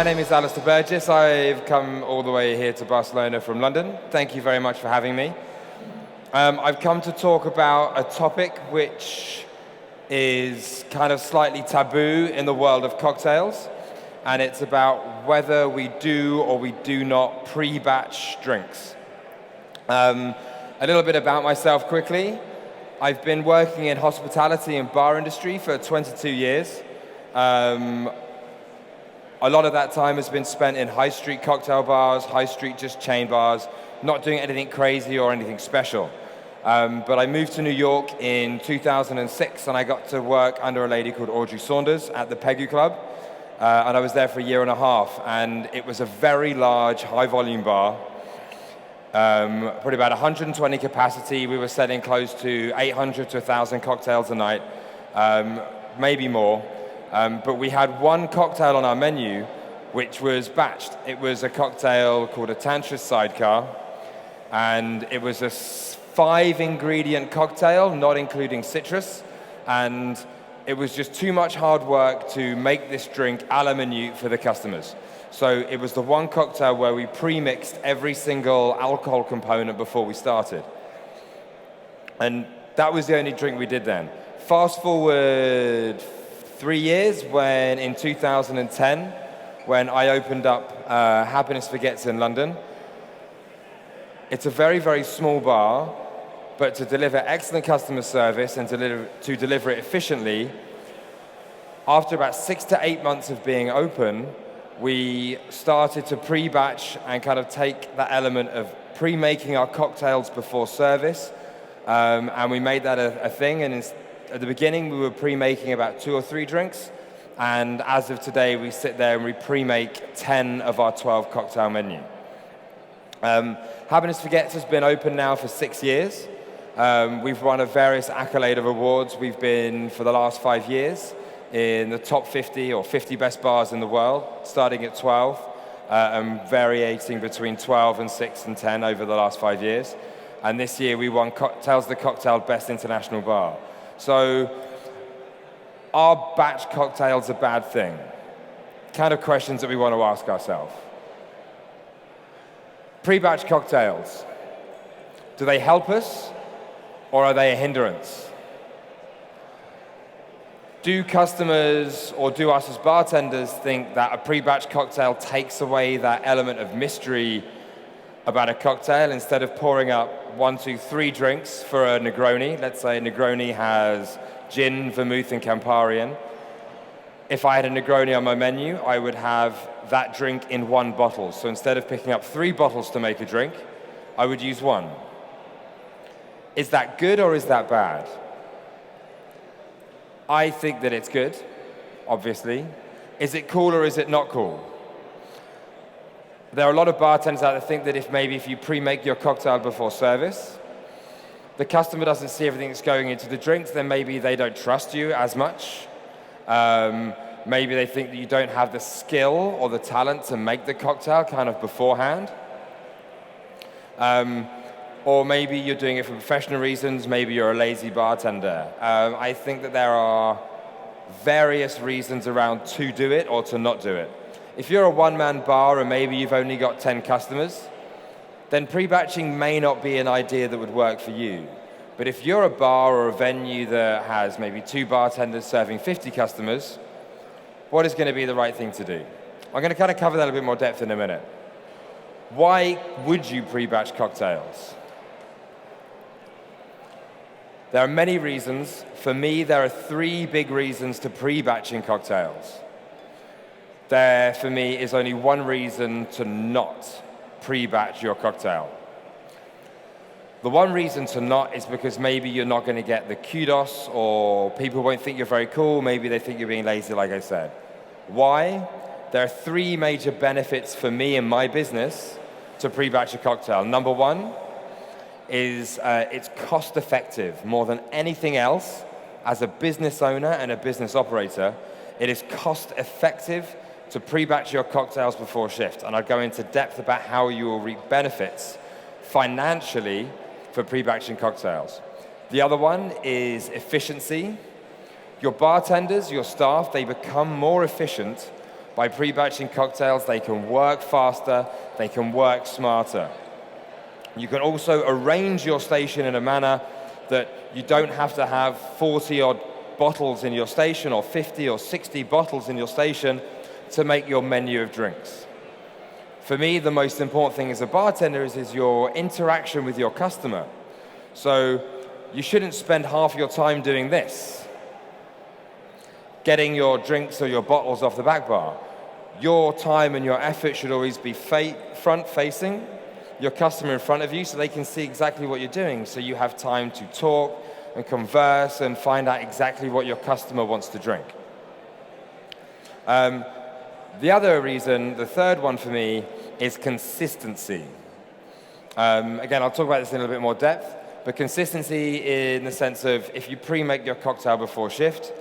name is Alastair Burgess. I've come all the way here to Barcelona from London. Thank you very much for having me. I've come to talk about a topic which is kind of slightly taboo in the world of cocktails, and it's about whether we do or we do not pre-batch drinks. A little bit about myself quickly. I've been working in hospitality and bar industry for 22 years. A lot of that time has been spent in high street cocktail bars, high street just chain bars, not doing anything crazy or anything special. But I moved to New York in 2006, and I got to work under a lady called Audrey Saunders at the Pegu Club. And I was there for a year and a half, and it was a very large, high-volume bar. Probably about 120 capacity. We were selling close to 800 to 1,000 cocktails a night, maybe more. But we had one cocktail on our menu which was batched. It was a cocktail called a Tantra Sidecar, and it was a 5-ingredient cocktail, not including citrus, and it was just too much hard work to make this drink a la minute for the customers. So it was the one cocktail where we pre-mixed every single alcohol component before we started. And that was the only drink we did then. Fast forward 3 years, when in 2010, when I opened up Happiness Forgets in London. It's a very, very small bar, but to deliver excellent customer service and to deliver it efficiently, after about 6 to 8 months of being open, we started to pre-batch and kind of take that element of pre-making our cocktails before service, and we made that a thing. And at the beginning, we were pre-making about 2 or 3 drinks, and as of today, we sit there and we pre-make 10 of our 12 cocktail menu. Happiness Forgets has been open now for 6 years. We've won various accolade of awards. We've been, for the last 5 years, in the top 50 or 50 best bars in the world, starting at 12, and varying between 12 and 6 and 10 over the last 5 years. And this year, we won Cocktails the Cocktail Best International Bar. So, are batch cocktails a bad thing? Kind of questions that we want to ask ourselves. Pre-batch cocktails, do they help us or are they a hindrance? Do customers or do us as bartenders think that a pre-batch cocktail takes away that element of mystery about a cocktail? Instead of pouring up 1, 2, 3 drinks for a Negroni, let's say Negroni has gin, vermouth, and Campari. If I had a Negroni on my menu, I would have that drink in 1 bottle. So instead of picking up 3 bottles to make a drink, I would use 1. Is that good or is that bad? I think that it's good, obviously. Is it cool or is it not cool? There are a lot of bartenders out there that think that if you pre-make your cocktail before service, the customer doesn't see everything that's going into the drinks, then maybe they don't trust you as much. Maybe they think that you don't have the skill or the talent to make the cocktail kind of beforehand. Or maybe you're doing it for professional reasons, maybe you're a lazy bartender. I think that there are various reasons around to do it or to not do it. If you're a one-man bar and maybe you've only got 10 customers, then pre-batching may not be an idea that would work for you. But if you're a bar or a venue that has maybe 2 bartenders serving 50 customers, what is going to be the right thing to do? I'm going to kind of cover that in a bit more depth in a minute. Why would you pre-batch cocktails? There are many reasons. For me, there are 3 big reasons to pre-batching cocktails. There, for me, is only one reason to not pre-batch your cocktail. The one reason to not is because maybe you're not going to get the kudos, or people won't think you're very cool, maybe they think you're being lazy, like I said. Why? There are 3 major benefits for me in my business to pre-batch a cocktail. Number 1 is it's cost effective. More than anything else, as a business owner and a business operator, it is cost effective to pre-batch your cocktails before shift. And I'll go into depth about how you will reap benefits financially for pre-batching cocktails. The other one is efficiency. Your bartenders, your staff, they become more efficient By pre-batching cocktails, they can work faster, they can work smarter. You can also arrange your station in a manner that you don't have to have 40-odd bottles in your station or 50 or 60 bottles in your station to make your menu of drinks. For me, the most important thing as a bartender is your interaction with your customer. So you shouldn't spend half your time doing this, getting your drinks or your bottles off the back bar. Your time and your effort should always be front-facing, your customer in front of you so they can see exactly what you're doing, so you have time to talk and converse and find out exactly what your customer wants to drink. The other reason, the third one for me, is consistency. Again, I'll talk about this in a little bit more depth, but consistency in the sense of if you pre-make your cocktail before shift,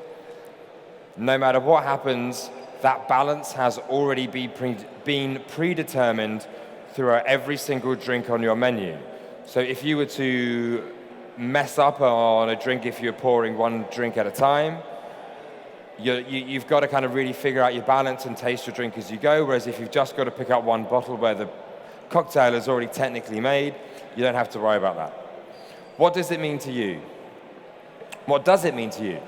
no matter what happens, that balance has already been predetermined throughout every single drink on your menu. So if you were to mess up on a drink, if you're pouring one drink at a time, you've got to kind of really figure out your balance and taste your drink as you go, whereas if you've just got to pick up one bottle where the cocktail is already technically made, you don't have to worry about that. What does it mean to you? What does it mean to you?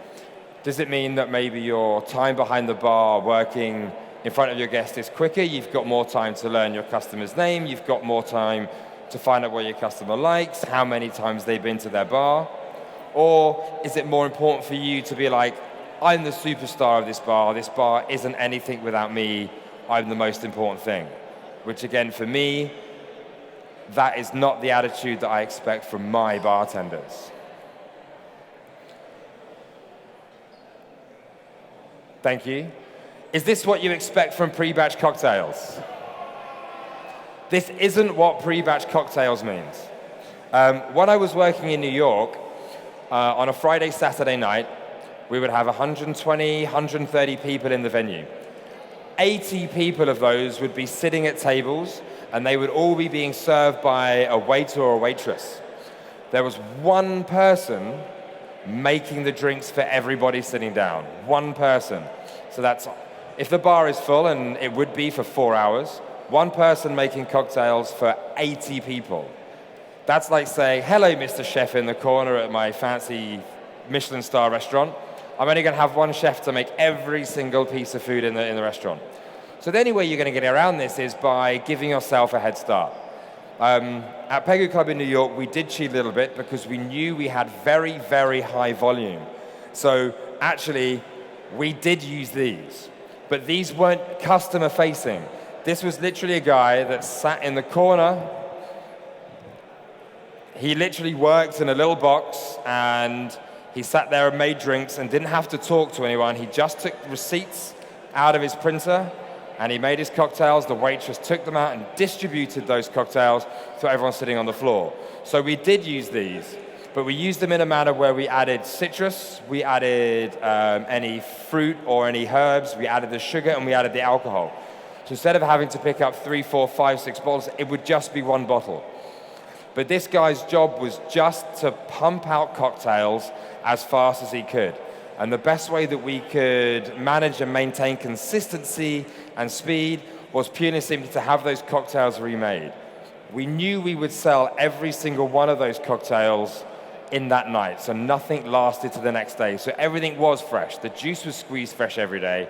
Does it mean that maybe your time behind the bar working in front of your guest is quicker? You've got more time to learn your customer's name. You've got more time to find out what your customer likes, how many times they've been to their bar. Or is it more important for you to be like, I'm the superstar of this bar isn't anything without me, I'm the most important thing. Which again, for me, that is not the attitude that I expect from my bartenders. Thank you. Is this what you expect from pre-batch cocktails? This isn't what pre-batch cocktails means. When I was working in New York, on a Friday, Saturday night, we would have 120, 130 people in the venue. 80 people of those would be sitting at tables, and they would all be being served by a waiter or a waitress. There was one person making the drinks for everybody sitting down. One person. So that's, if the bar is full, and it would be for 4 hours, one person making cocktails for 80 people. That's like saying, hello, Mr. Chef in the corner at my fancy Michelin star restaurant. I'm only going to have one chef to make every single piece of food in the restaurant. So the only way you're going to get around this is by giving yourself a head start. At Pegu Club in New York, we did cheat a little bit because we knew we had very, very high volume. So actually, we did use these, but these weren't customer facing. This was literally a guy that sat in the corner. He literally worked in a little box, and he sat there and made drinks and didn't have to talk to anyone. He just took receipts out of his printer, and he made his cocktails. The waitress took them out and distributed those cocktails to everyone sitting on the floor. So we did use these, but we used them in a manner where we added citrus, we added any fruit or any herbs, we added the sugar, and we added the alcohol. So instead of having to pick up 3, 4, 5, 6 bottles, it would just be one bottle. But this guy's job was just to pump out cocktails as fast as he could. And the best way that we could manage and maintain consistency and speed was purely simply to have those cocktails remade. We knew we would sell every single one of those cocktails in that night, so nothing lasted to the next day. So everything was fresh. The juice was squeezed fresh every day.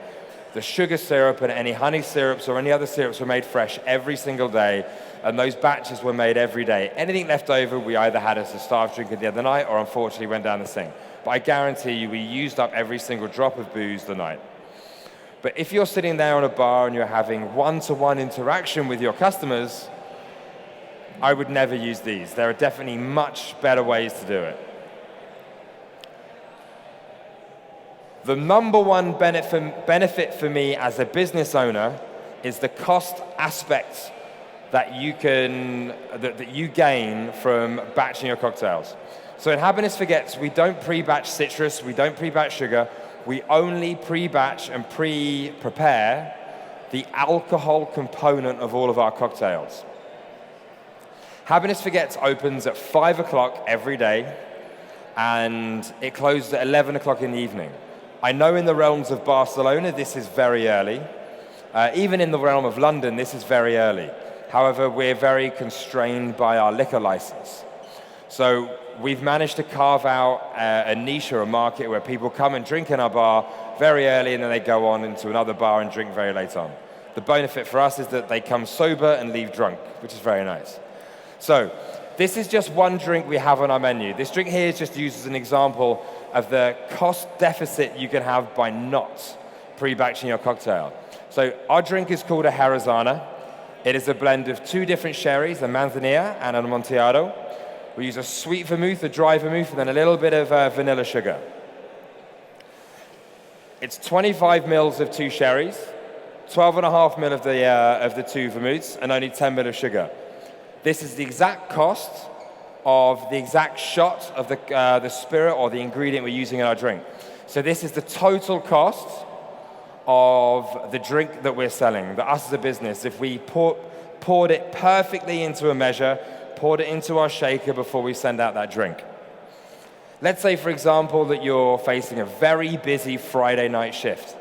The sugar syrup and any honey syrups or any other syrups were made fresh every single day, and those batches were made every day. Anything left over, we either had as a staff drink at the other night or unfortunately went down the sink. But I guarantee you, we used up every single drop of booze the night. But if you're sitting there on a bar and you're having one-to-one interaction with your customers, I would never use these. There are definitely much better ways to do it. The number one benefit for me as a business owner is the cost aspect that you gain from batching your cocktails. So in Happiness Forgets, we don't pre-batch citrus, we don't pre-batch sugar, we only pre-batch and pre-prepare the alcohol component of all of our cocktails. Happiness Forgets opens at 5 o'clock every day, and it closes at 11 o'clock in the evening. I know in the realms of Barcelona, this is very early, Even in the realm of London, this is very early. However, we're very constrained by our liquor license. So we've managed to carve out a niche or a market where people come and drink in our bar very early, and then they go on into another bar and drink very late on. The benefit for us is that they come sober and leave drunk, which is very nice. So this is just one drink we have on our menu. This drink here is just used as an example of the cost deficit you can have by not pre-batching your cocktail. So our drink is called a Harazana. It is a blend of two different sherries, a Manzanilla and an Amontillado. We use a sweet vermouth, a dry vermouth, and then a little bit of vanilla sugar. It's 25 mils of two sherries, 12.5 mil of the two vermouths, and only 10 mil of sugar. This is the exact cost of the exact shot of the spirit or the ingredient we're using in our drink. So this is the total cost of the drink that we're selling, that us as a business, if we poured it perfectly into a measure, poured it into our shaker before we send out that drink. Let's say, for example, that you're facing a very busy Friday night shift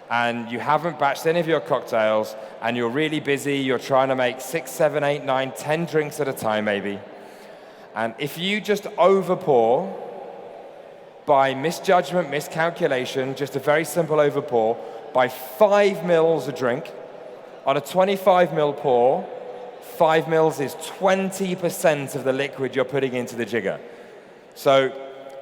and you haven't batched any of your cocktails and you're really busy, you're trying to make 6, 7, 8, 9, 10 drinks at a time maybe. And if you just overpour by misjudgment, miscalculation, just a very simple overpour, by 5 mils a drink, on a 25 mil pour, 5 mils is 20% of the liquid you're putting into the jigger. So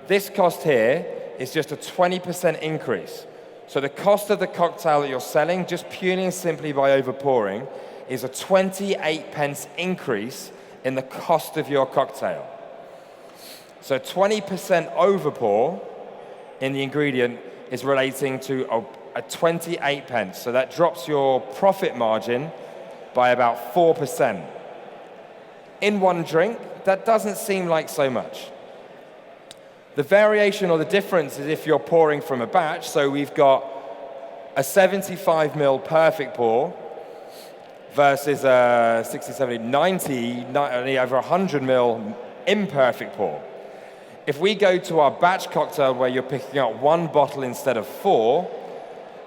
this cost here is just a 20% increase. So the cost of the cocktail that you're selling, just purely and simply by overpouring, is a 28 pence increase in the cost of your cocktail. So 20% overpour in the ingredient is relating to a 28 pence. So that drops your profit margin by about 4%. In one drink, that doesn't seem like so much. The variation or the difference is if you're pouring from a batch. So we've got a 75 mil perfect pour versus a 60, 70, 90, over 100 mil imperfect pour. If we go to our batch cocktail where you're picking up one bottle instead of 4,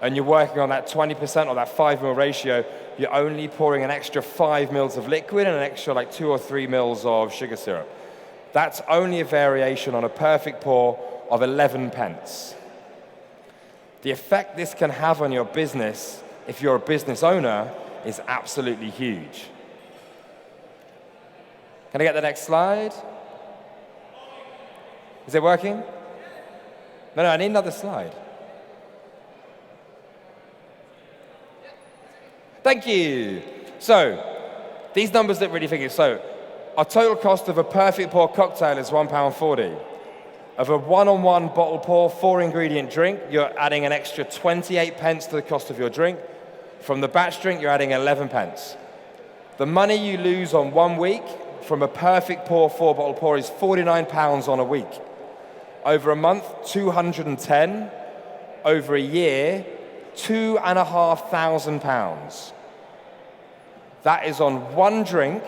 and you're working on that 20% or that 5 mil ratio, you're only pouring an extra 5 mils of liquid and an extra like 2 or 3 mils of sugar syrup. That's only a variation on a perfect pour of 11 pence. The effect this can have on your business, if you're a business owner, is absolutely huge. Can I get the next slide? Is it working? No, I need another slide. Thank you. So, these numbers look really figure. So, our total cost of a perfect pour cocktail is £1.40. Of a one-on-one bottle pour, 4-ingredient drink, you're adding an extra 28 pence to the cost of your drink. From the batch drink, you're adding 11 pence. The money you lose on 1 week from a perfect pour 4-bottle pour is £49 on a week. Over a month, 210. Over a year, £2,500. That is on one drink,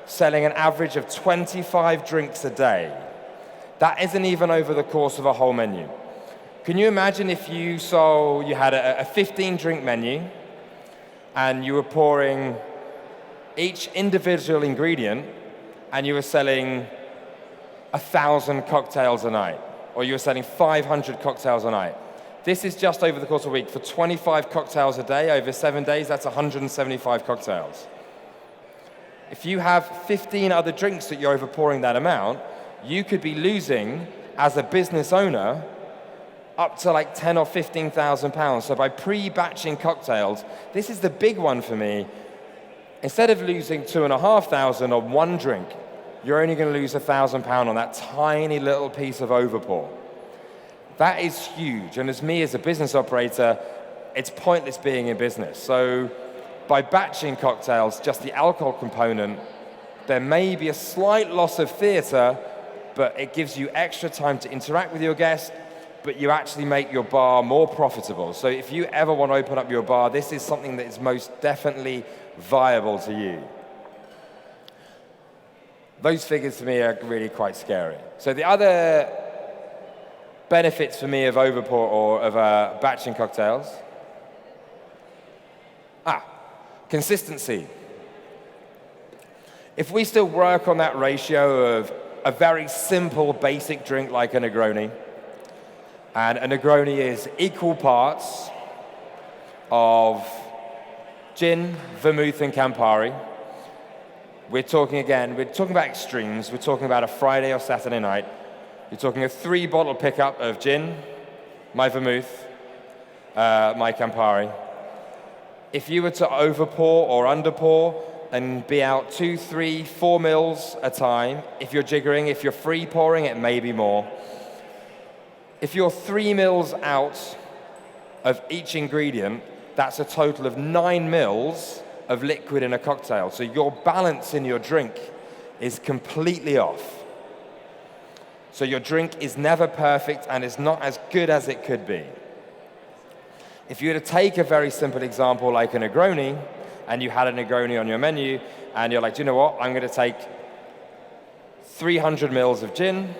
selling an average of 25 drinks a day. That isn't even over the course of a whole menu. Can you imagine if you had a 15-drink menu and you were pouring each individual ingredient and you were selling 1,000 cocktails a night, or you were selling 500 cocktails a night? This is just over the course of a week. For 25 cocktails a day, over 7 days, that's 175 cocktails. If you have 15 other drinks that you're overpouring that amount, you could be losing, as a business owner, up to like 10 or 15,000 pounds. So by pre-batching cocktails, this is the big one for me. Instead of losing 2,500 on one drink, you're only going to lose £1,000 on that tiny little piece of overpour. That is huge, and as me as a business operator, it's pointless being in business. So by batching cocktails, just the alcohol component, there may be a slight loss of theatre, but it gives you extra time to interact with your guests, but you actually make your bar more profitable. So if you ever want to open up your bar, this is something that is most definitely viable to you. Those figures to me are really quite scary. So the other benefits for me of overpour or of batching cocktails. Consistency. If we still work on that ratio of a very simple, basic drink like a Negroni, and a Negroni is equal parts of gin, vermouth, and Campari. We're talking about extremes. We're talking about a Friday or Saturday night. You're talking a 3-bottle pickup of gin, my vermouth, my Campari. If you were to overpour or underpour and be out 2, 3, 4 mils a time, if you're jiggering, if you're free pouring, it may be more. If you're 3 mils out of each ingredient, that's a total of 9 mils of liquid in a cocktail. So your balance in your drink is completely off. So your drink is never perfect and is not as good as it could be. If you were to take a very simple example like a Negroni, and you had a Negroni on your menu, and you're like, do you know what? I'm going to take 300 mils of gin,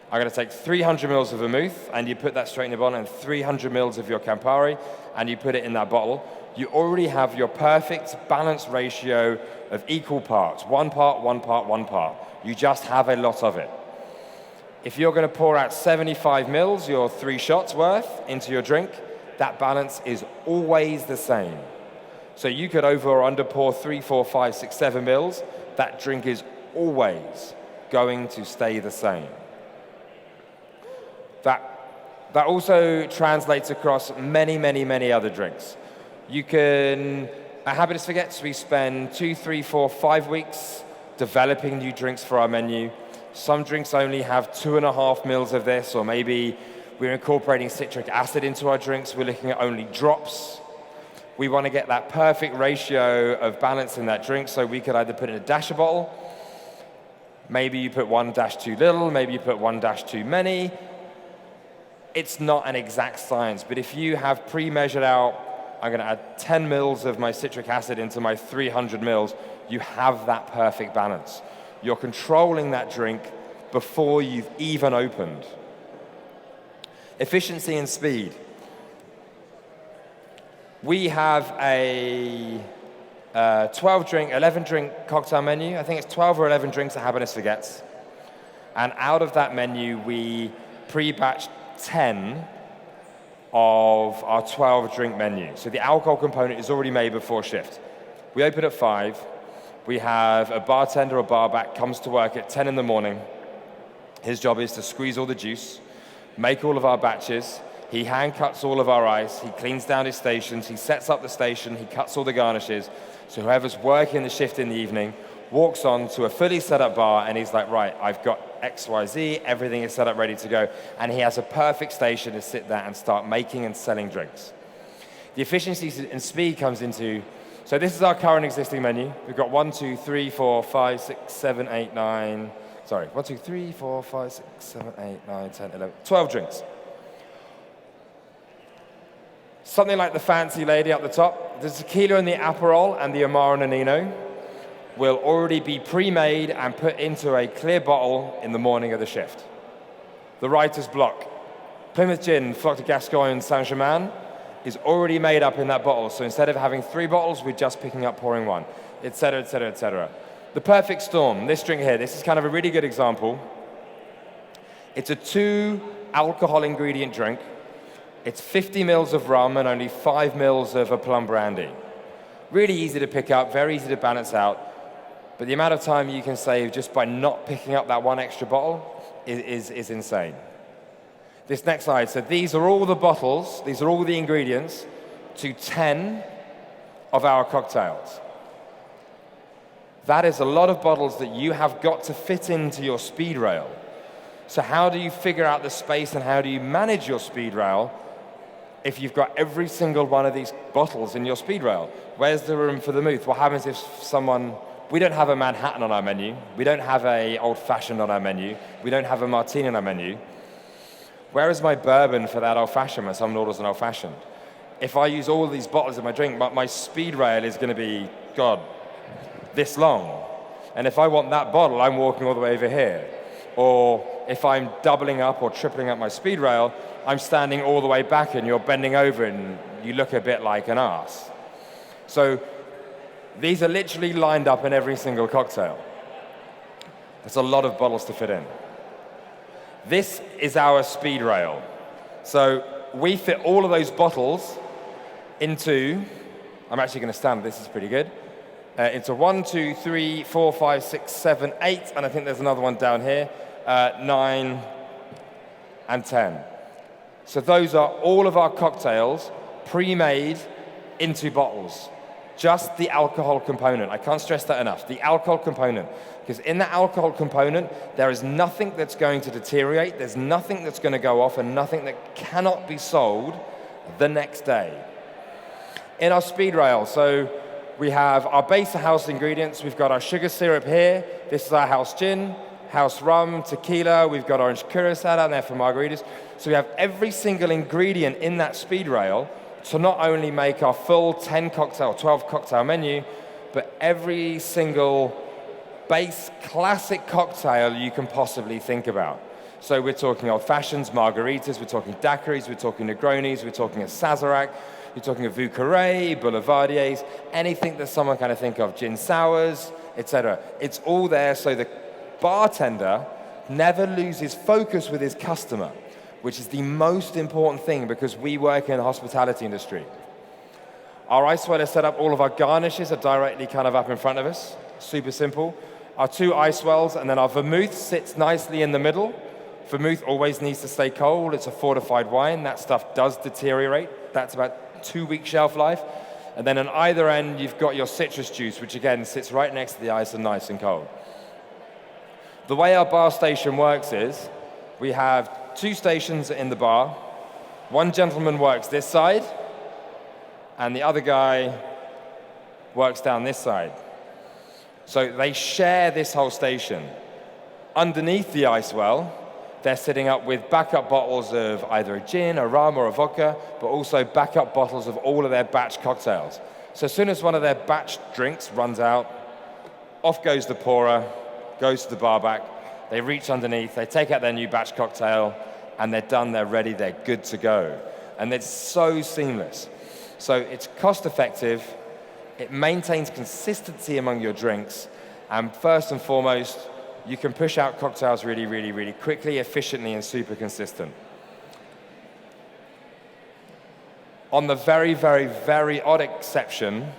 I'm going to take 300 mils of vermouth, and you put that straight in your bottle, and 300 mils of your Campari, and you put it in that bottle. You already have your perfect balanced ratio of equal parts. 1 part, 1 part, 1 part. You just have a lot of it. If you're going to pour out 75 mils, your 3 shots worth, into your drink, that balance is always the same. So you could over or under pour 3, 4, 5, 6, 7 mils. That drink is always going to stay the same. That also translates across many, many, many other drinks. You can, at Happiness Forgets, we spend 2, 3, 4, 5 weeks developing new drinks for our menu. Some drinks only have 2.5 mils of this, or maybe we're incorporating citric acid into our drinks. We're looking at only drops. We want to get that perfect ratio of balance in that drink, so we could either put in a dasher bottle, maybe you put 1 dash too little, maybe you put 1 dash too many. It's not an exact science, but if you have pre-measured out, I'm going to add 10 mils of my citric acid into my 300 mils, you have that perfect balance. You're controlling that drink before you've even opened. Efficiency and speed. We have a 11-drink cocktail menu. I think it's 12 or 11 drinks that Happiness Forgets. And out of that menu, we pre-batched 10 of our 12-drink menu. So the alcohol component is already made before shift. We open at 5. We have a bartender or barback comes to work at 10 in the morning. His job is to squeeze all the juice, make all of our batches. He hand cuts all of our ice. He cleans down his stations. He sets up the station. He cuts all the garnishes. So whoever's working the shift in the evening walks on to a fully set up bar, and he's like, right, I've got X, Y, Z. Everything is set up, ready to go. And he has a perfect station to sit there and start making and selling drinks. The efficiency and speed comes into, so this is our current existing menu. We've got 1, 2, 3, 4, 5, 6, 7, 8, 9. Sorry, 1, 2, 3, 4, 5, 6, 7, 8, 9, 10, 11, 12 drinks. Something like the fancy lady up the top, the tequila and the Aperol and the Amaro Nonino will already be pre-made and put into a clear bottle in the morning of the shift. The writer's block, Plymouth Gin, Floc de Gascogne, Saint-Germain, is already made up in that bottle. So instead of having 3 bottles, we're just picking up pouring 1, et cetera, et cetera, et cetera. The Perfect Storm, this drink here, this is kind of a really good example. It's a 2 alcohol ingredient drink. It's 50 mils of rum and only 5 mils of a plum brandy. Really easy to pick up, very easy to balance out. But the amount of time you can save just by not picking up that 1 extra bottle is insane. This next slide, so these are all the bottles, these are all the ingredients to 10 of our cocktails. That is a lot of bottles that you have got to fit into your speed rail. So how do you figure out the space and how do you manage your speed rail if you've got every single one of these bottles in your speed rail? Where's the room for the vermouth? What happens if we don't have a Manhattan on our menu, we don't have a old-fashioned on our menu, we don't have a martini on our menu. Where is my bourbon for that old-fashioned when someone orders an old-fashioned? If I use all of these bottles in my drink, my speed rail is going to be, God, this long. And if I want that bottle, I'm walking all the way over here. Or if I'm doubling up or tripling up my speed rail, I'm standing all the way back and you're bending over and you look a bit like an ass. So these are literally lined up in every single cocktail. That's a lot of bottles to fit in. This is our speed rail. So we fit all of those bottles into, I'm actually going to stand, this is pretty good, into 1, 2, 3, 4, 5, 6, 7, 8, and I think there's another one down here, 9 and 10. So those are all of our cocktails pre-made into bottles. Just the alcohol component. I can't stress that enough. The alcohol component. Because in the alcohol component, there is nothing that's going to deteriorate, there's nothing that's going to go off, and nothing that cannot be sold the next day. In our speed rail, so we have our base of house ingredients. We've got our sugar syrup here. This is our house gin, house rum, tequila. We've got orange curacao down there for margaritas. So we have every single ingredient in that speed rail to not only make our full 10 cocktail, 12 cocktail menu, but every single base classic cocktail you can possibly think about. So we're talking old fashions, margaritas, we're talking daiquiris, we're talking Negronis, we're talking a Sazerac, we're talking a Vieux Carré, Boulevardiers, anything that someone kind of think of, gin sours, etc. It's all there so the bartender never loses focus with his customer, which is the most important thing because we work in the hospitality industry. Our ice well is set up, all of our garnishes are directly kind of up in front of us, super simple. Our 2 ice wells, and then our vermouth sits nicely in the middle. Vermouth always needs to stay cold. It's a fortified wine. That stuff does deteriorate. That's about 2-week shelf life. And then on either end, you've got your citrus juice, which again sits right next to the ice and nice and cold. The way our bar station works is we have 2 stations in the bar. One gentleman works this side, and the other guy works down this side. So they share this whole station. Underneath the ice well, they're sitting up with backup bottles of either a gin, a rum, or a vodka, but also backup bottles of all of their batch cocktails. So as soon as one of their batch drinks runs out, off goes the pourer, goes to the bar back, they reach underneath, they take out their new batch cocktail, and they're done, they're ready, they're good to go. And it's so seamless. So it's cost effective, it maintains consistency among your drinks, and first and foremost, you can push out cocktails really, really, really quickly, efficiently, and super consistent. On the very, very, very odd exception,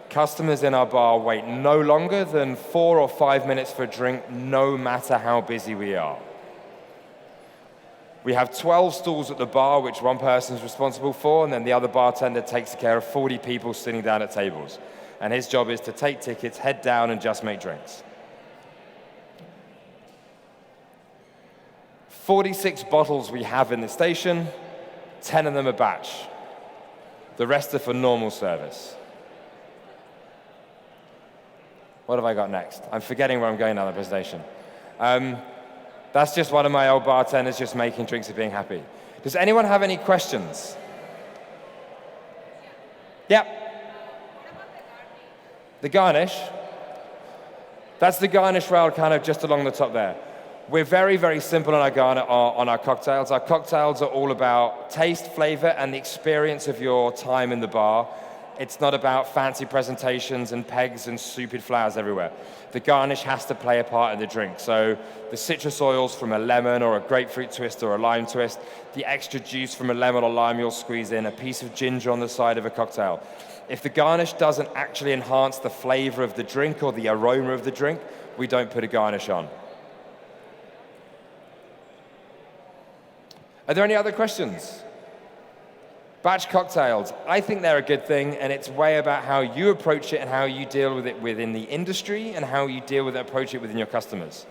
customers in our bar wait no longer than 4 or 5 minutes for a drink, no matter how busy we are. We have 12 stalls at the bar, which one person is responsible for, and then the other bartender takes care of 40 people sitting down at tables. And his job is to take tickets, head down, and just make drinks. 46 bottles we have in the station, 10 of them are batch. The rest are for normal service. What have I got next? I'm forgetting where I'm going now in the presentation. That's just one of my old bartenders just making drinks and being happy. Does anyone have any questions? Yep. The garnish? That's the garnish rail kind of just along the top there. We're very, very simple on our cocktails. Our cocktails are all about taste, flavor, and the experience of your time in the bar. It's not about fancy presentations and pegs and stupid flowers everywhere. The garnish has to play a part in the drink. So the citrus oils from a lemon or a grapefruit twist or a lime twist, the extra juice from a lemon or lime you'll squeeze in, a piece of ginger on the side of a cocktail. If the garnish doesn't actually enhance the flavor of the drink or the aroma of the drink, we don't put a garnish on. Are there any other questions? Batch cocktails, I think they're a good thing, and it's way about how you approach it and how you deal with it within the industry and how you deal with it, approach it within your customers.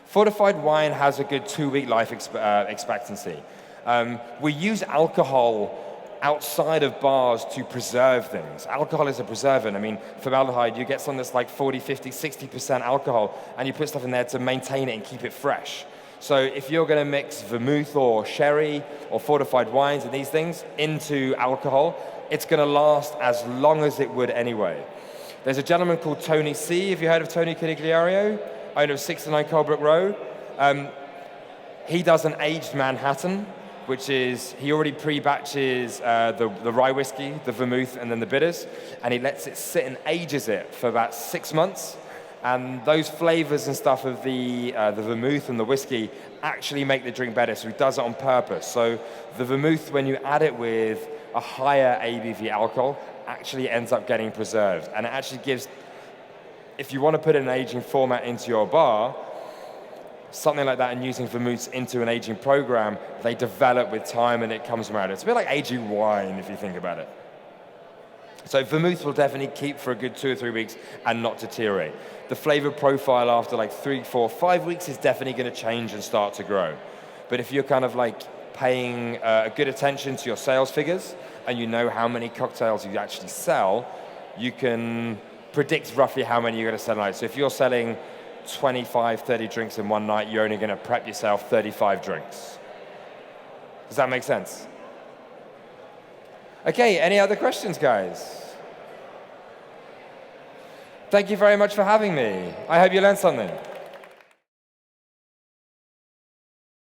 Fortified wine has a good 2-week life expectancy. We use alcohol outside of bars to preserve things. Alcohol is a preservant. I mean, formaldehyde, you get something that's like 40, 50, 60% alcohol, and you put stuff in there to maintain it and keep it fresh. So if you're going to mix vermouth or sherry or fortified wines and these things into alcohol, it's going to last as long as it would anyway. There's a gentleman called Tony C. Have you heard of Tony Canigliario? Owner of 69 Colebrook Road. He does an aged Manhattan, which is, he already pre-batches the rye whiskey, the vermouth, and then the bitters, and he lets it sit and ages it for about 6 months. And those flavors and stuff of the vermouth and the whiskey actually make the drink better, so he does it on purpose. So the vermouth, when you add it with a higher ABV alcohol, actually ends up getting preserved. And it actually gives, if you want to put an aging format into your bar, something like that, and using vermouths into an aging program, they develop with time and it comes around. It's a bit like aging wine if you think about it. So vermouth will definitely keep for a good 2 or 3 weeks and not deteriorate. The flavor profile after like 3, 4, 5 weeks is definitely going to change and start to grow. But if you're kind of like paying good attention to your sales figures and you know how many cocktails you actually sell, you can predict roughly how many you're going to sell a night. So if you're selling 25, 30 drinks in one night, you're only going to prep yourself 35 drinks. Does that make sense? Okay, any other questions, guys? Thank you very much for having me. I hope you learned something.